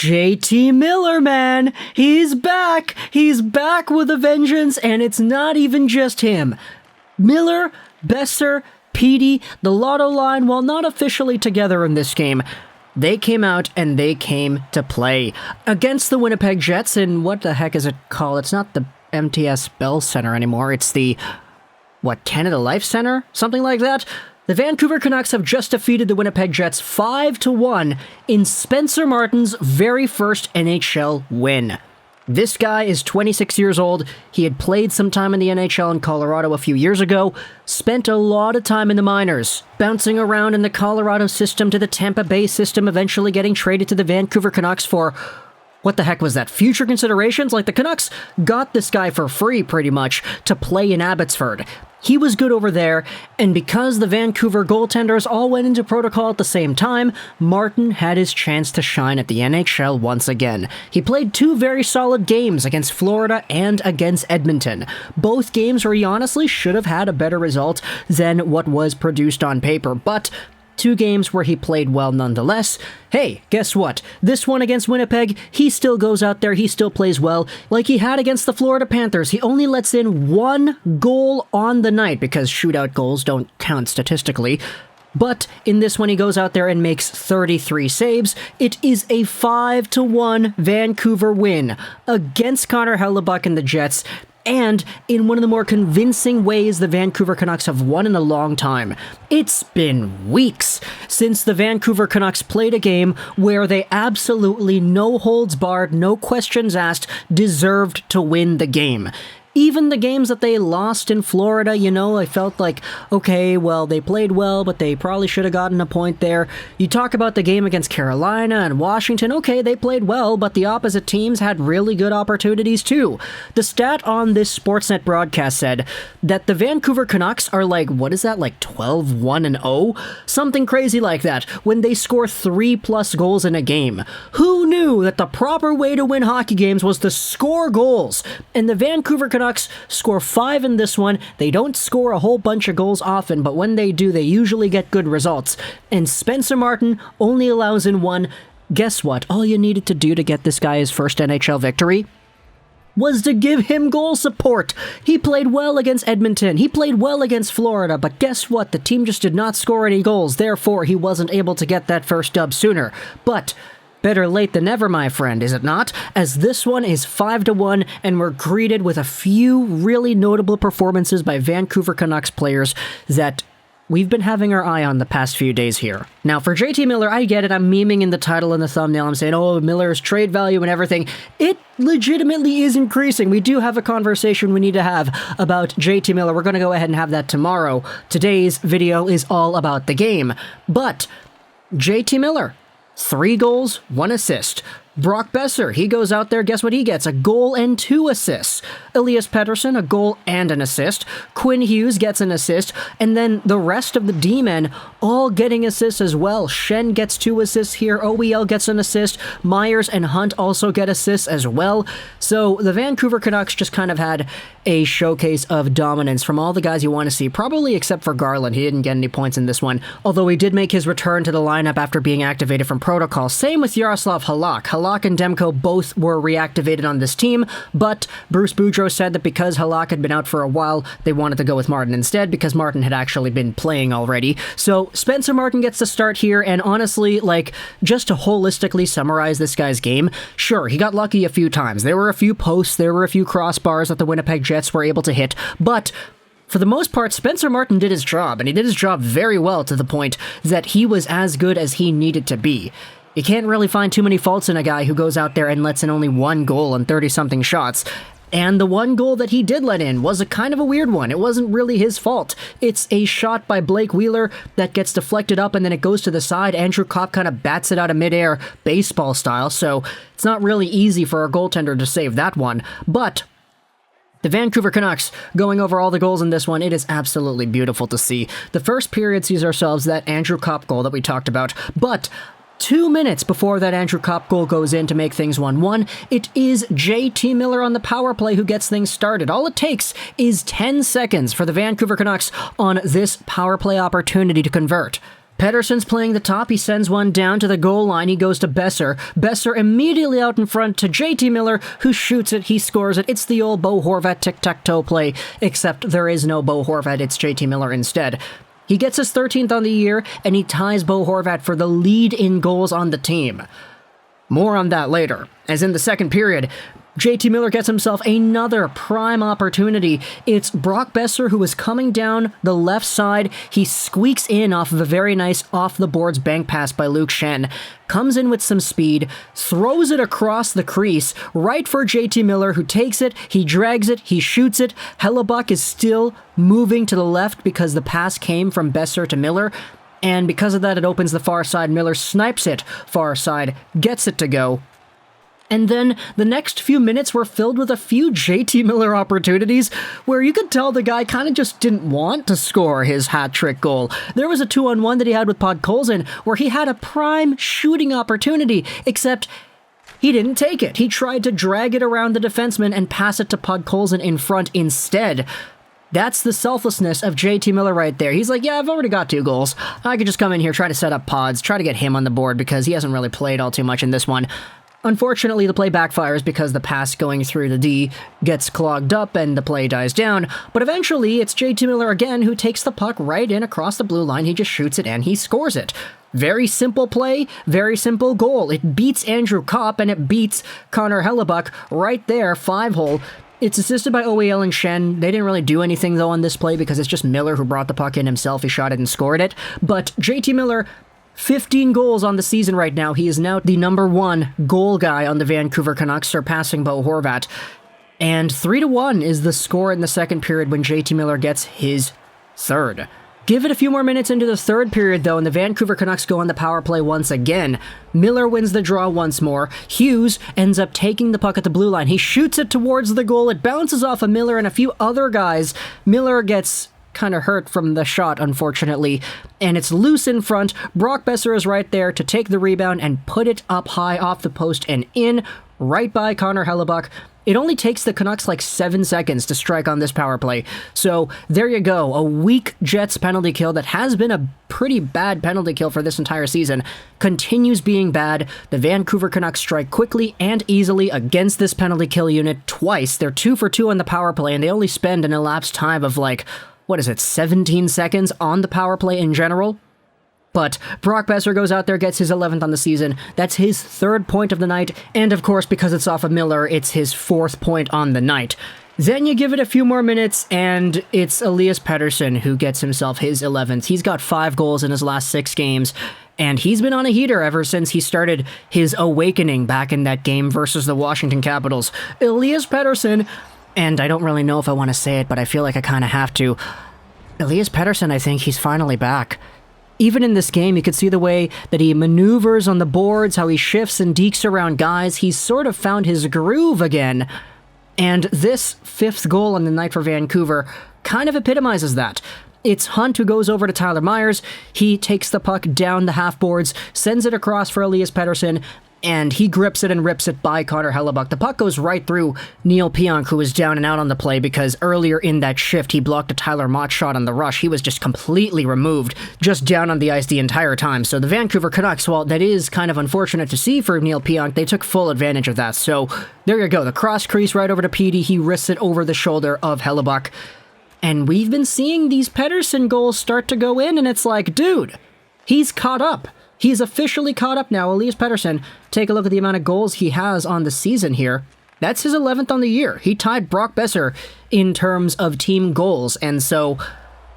JT Miller, man. He's back. He's back with a vengeance, and it's not even just him. Miller, Boeser, Petey, the Lotto line, while not officially together in this game, they came out and they came to play against the Winnipeg Jets in what the heck is it called? It's not the MTS Bell Center anymore. It's the, Canada Life Center? Something like that? The Vancouver Canucks have just defeated the Winnipeg Jets 5-1 in Spencer Martin's very first NHL win. This guy is 26 years old. He had played some time in the NHL in Colorado a few years ago, spent a lot of time in the minors, bouncing around in the Colorado system to the Tampa Bay system, eventually getting traded to the Vancouver Canucks for, what the heck was that, future considerations? Like, the Canucks got this guy for free, pretty much, to play in Abbotsford. He was good over there, and because the Vancouver goaltenders all went into protocol at the same time, Martin had his chance to shine at the NHL once again. He played 2 very solid games against Florida and against Edmonton. Both games where he honestly should have had a better result than what was produced on paper, but 2 games where he played well nonetheless. Hey, guess what? This one against Winnipeg, he still goes out there, he still plays well. Like he had against the Florida Panthers, he only lets in 1 goal on the night, because shootout goals don't count statistically. But in this one, he goes out there and makes 33 saves. It is a 5-1 Vancouver win against Connor Hellebuyck and the Jets, and in one of the more convincing ways the Vancouver Canucks have won in a long time. It's been weeks since the Vancouver Canucks played a game where they absolutely, no holds barred, no questions asked, deserved to win the game. Even the games that they lost in Florida, I felt like, okay, well, they played well, but they probably should have gotten a point there. You talk about the game against Carolina and Washington, okay, they played well, but the opposite teams had really good opportunities too. The stat on this Sportsnet broadcast said that the Vancouver Canucks are 12-1-0? Something crazy like that, when they score 3+ goals in a game. Who knew that the proper way to win hockey games was to score goals? And the Vancouver Canucks score 5 in this one. They don't score a whole bunch of goals often, but when they do, they usually get good results. And Spencer Martin only allows in 1. Guess what? All you needed to do to get this guy his first NHL victory was to give him goal support. He played well against Edmonton. He played well against Florida, but guess what? The team just did not score any goals. Therefore, he wasn't able to get that first dub sooner. But better late than never, my friend, is it not? As this one is 5-1, and we're greeted with a few really notable performances by Vancouver Canucks players that we've been having our eye on the past few days here. Now, for JT Miller, I get it. I'm memeing in the title and the thumbnail. I'm saying, oh, Miller's trade value and everything. It legitimately is increasing. We do have a conversation we need to have about JT Miller. We're going to go ahead and have that tomorrow. Today's video is all about the game. But JT Miller, 3 goals, 1 assist. Brock Boeser, he goes out there, guess what he gets? A goal and 2 assists. Elias Pettersson, a goal and an assist. Quinn Hughes gets an assist. And then the rest of the D-men all getting assists as well. Shen gets 2 assists here. OEL gets an assist. Myers and Hunt also get assists as well. So the Vancouver Canucks just kind of had a showcase of dominance from all the guys you want to see, probably except for Garland. He didn't get any points in this one, although he did make his return to the lineup after being activated from protocol. Same with Yaroslav Halak. Halak and Demko both were reactivated on this team, but Bruce Boudreau said that because Halak had been out for a while, they wanted to go with Martin instead, because Martin had actually been playing already. So Spencer Martin gets to start here, and honestly, just to holistically summarize this guy's game, sure, he got lucky a few times. There were a few posts, there were a few crossbars that the Winnipeg Jets were able to hit, but for the most part, Spencer Martin did his job, and he did his job very well, to the point that he was as good as he needed to be. You can't really find too many faults in a guy who goes out there and lets in only 1 goal and 30-something shots. And the 1 goal that he did let in was a kind of a weird one. It wasn't really his fault. It's a shot by Blake Wheeler that gets deflected up and then it goes to the side. Andrew Copp kind of bats it out of midair, baseball style, so it's not really easy for a goaltender to save that one. But the Vancouver Canucks, going over all the goals in this one, it is absolutely beautiful to see. The first period sees ourselves that Andrew Copp goal that we talked about, but 2 minutes before that Andrew Copp goal goes in to make things 1-1, it is JT Miller on the power play who gets things started. All it takes is 10 seconds for the Vancouver Canucks on this power play opportunity to convert. Pettersson's playing the top. He sends one down to the goal line. He goes to Boeser. Boeser immediately out in front to JT Miller, who shoots it. He scores it. It's the old Bo Horvat tic-tac-toe play, except there is no Bo Horvat. It's JT Miller instead. He gets his 13th on the year, and he ties Bo Horvat for the lead in goals on the team. More on that later, as in the second period, JT Miller gets himself another prime opportunity. It's Brock Boeser who is coming down the left side. He squeaks in off of a very nice off-the-boards bank pass by Luke Schenn. Comes in with some speed, throws it across the crease, right for JT Miller, who takes it, he drags it, he shoots it. Hellebuyck is still moving to the left because the pass came from Boeser to Miller, and because of that it opens the far side. Miller snipes it far side, gets it to go. And then the next few minutes were filled with a few JT Miller opportunities where you could tell the guy kind of just didn't want to score his hat-trick goal. There was a 2-on-1 that he had with Podkolzin where he had a prime shooting opportunity, except he didn't take it. He tried to drag it around the defenseman and pass it to Podkolzin in front instead. That's the selflessness of JT Miller right there. He's like, yeah, I've already got 2 goals. I could just come in here, try to set up pods, try to get him on the board because he hasn't really played all too much in this one. Unfortunately, the play backfires because the pass going through the D gets clogged up and the play dies down, but eventually it's JT Miller again who takes the puck right in across the blue line. He just shoots it and he scores it. Very simple play, very simple goal. It beats Andrew Copp and it beats Connor Hellebuyck right there, 5-hole. It's assisted by OEL and Schenn. They didn't really do anything though on this play because it's just Miller who brought the puck in himself. He shot it and scored it, but JT Miller, 15 goals on the season right now. He is now the number 1 goal guy on the Vancouver Canucks, surpassing Bo Horvat. And 3-1 is the score in the second period when JT Miller gets his 3rd. Give it a few more minutes into the third period, though, and the Vancouver Canucks go on the power play once again. Miller wins the draw once more. Hughes ends up taking the puck at the blue line. He shoots it towards the goal. It bounces off of Miller and a few other guys. Miller gets kind of hurt from the shot, unfortunately, and it's loose in front. Brock Boeser is right there to take the rebound and put it up high off the post and in, right by Connor Hellebuyck. It only takes the Canucks like 7 seconds to strike on this power play. So there you go, a weak Jets penalty kill that has been a pretty bad penalty kill for this entire season continues being bad. The Vancouver Canucks strike quickly and easily against this penalty kill unit twice. They're 2 for 2 on the power play, and they only spend an elapsed time of 17 seconds on the power play in general? But Brock Boeser goes out there, gets his 11th on the season. That's his 3rd point of the night, and of course, because it's off of Miller, it's his 4th point on the night. Then you give it a few more minutes, and it's Elias Pettersson who gets himself his 11th. He's got 5 goals in his last 6 games, and he's been on a heater ever since he started his awakening back in that game versus the Washington Capitals. Elias Pettersson, and I don't really know if I want to say it, but I feel like I kind of have to. Elias Pettersson, I think he's finally back. Even in this game, you could see the way that he maneuvers on the boards, how he shifts and dekes around guys. He's sort of found his groove again. And this 5th goal on the night for Vancouver kind of epitomizes that. It's Hunt who goes over to Tyler Myers. He takes the puck down the half boards, sends it across for Elias Pettersson, and he grips it and rips it by Connor Hellebuyck. The puck goes right through Neil Pionk, who was down and out on the play because earlier in that shift, he blocked a Tyler Mott shot on the rush. He was just completely removed, just down on the ice the entire time. So the Vancouver Canucks, while that is kind of unfortunate to see for Neil Pionk, they took full advantage of that. So there you go. The cross crease right over to Petey. He wrists it over the shoulder of Hellebuyck. And we've been seeing these Pettersson goals start to go in, and it's like, dude, he's caught up. He's officially caught up now. Elias Pettersson, take a look at the amount of goals he has on the season here. That's his 11th on the year. He tied Brock Boeser in terms of team goals. And so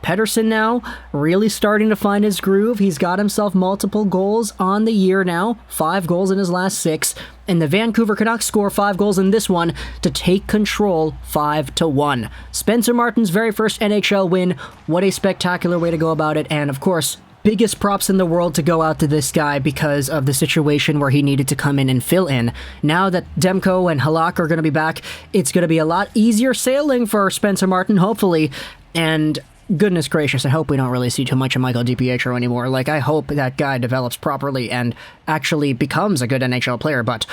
Pettersson now really starting to find his groove. He's got himself multiple goals on the year now. 5 goals in his last 6. And the Vancouver Canucks score 5 goals in this one to take control 5-1. Spencer Martin's very first NHL win. What a spectacular way to go about it. And of course, biggest props in the world to go out to this guy because of the situation where he needed to come in and fill in. Now that Demko and Halak are going to be back, it's going to be a lot easier sailing for Spencer Martin, hopefully. And goodness gracious, I hope we don't really see too much of Michael DiPietro anymore. I hope that guy develops properly and actually becomes a good NHL player. But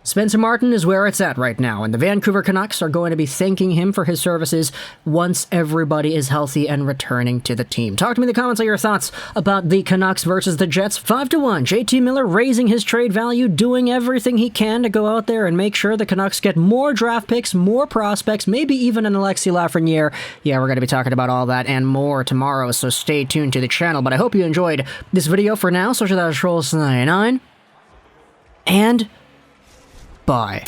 Spencer Martin is where it's at right now, and the Vancouver Canucks are going to be thanking him for his services once everybody is healthy and returning to the team. Talk to me in the comments on your thoughts about the Canucks versus the Jets. 5-1, JT Miller raising his trade value, doing everything he can to go out there and make sure the Canucks get more draft picks, more prospects, maybe even an Alexis Lafreniere. Yeah, we're going to be talking about all that and more tomorrow, so stay tuned to the channel. But I hope you enjoyed this video for now. Social Trolls 99, and bye.